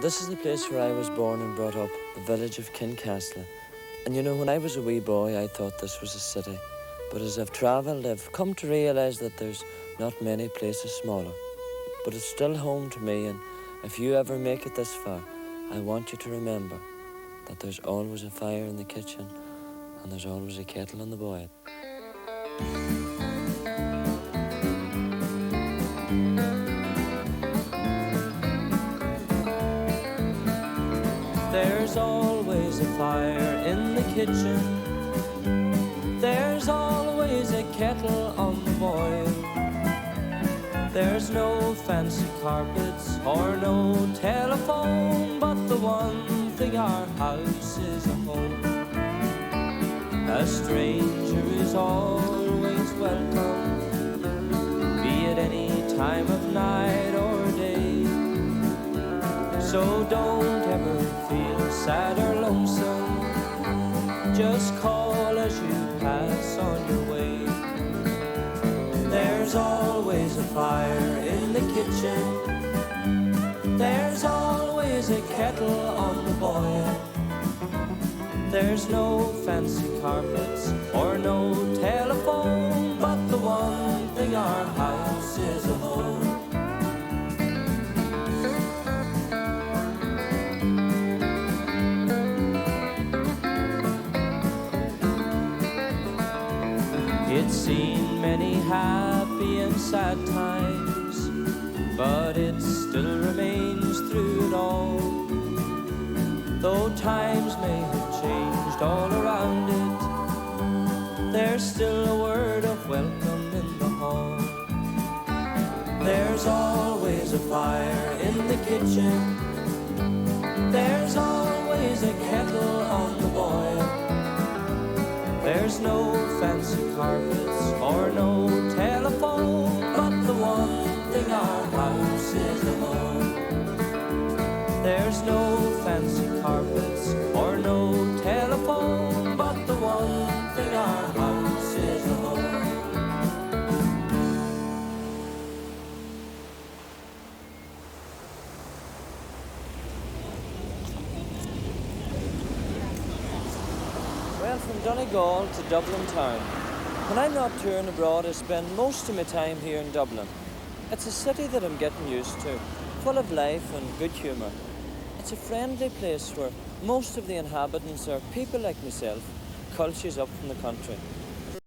This is the place where I was born and brought up, the village of Kincastle. And you know, when I was a wee boy, I thought this was a city. But as I've travelled, I've come to realise that there's not many places smaller. But it's still home to me, and if you ever make it this far, I want you to remember that there's always a fire in the kitchen and there's always a kettle on the boil. There's always a fire in the kitchen. There's always a kettle on the boil. There's no fancy carpets or no telephone, but the one thing our house is a home. A stranger is always welcome, be it any time of night or day. So don't ever feel sad or lonesome, just call as you pass on your way. There's always a fire in the kitchen. There's always a kettle on the boil. There's no fancy carpets or no telephone, but the one thing our house is a home. It's seen many happy and sad times, but it still remains through it all. Though times may have changed all around it, there's still a word of welcome in the hall. There's always a fire in the kitchen. There's always a kettle on the boil. There's no fancy carpets or no telephone, but the one thing our house is a home. There's no fancy carpets or no telephone, but the one thing our house is a home. Well, from Donegal to Dublin town. When I'm not touring abroad, I spend most of my time here in Dublin. It's a city that I'm getting used to, full of life and good humour. It's a friendly place where most of the inhabitants are people like myself, cultures up from the country.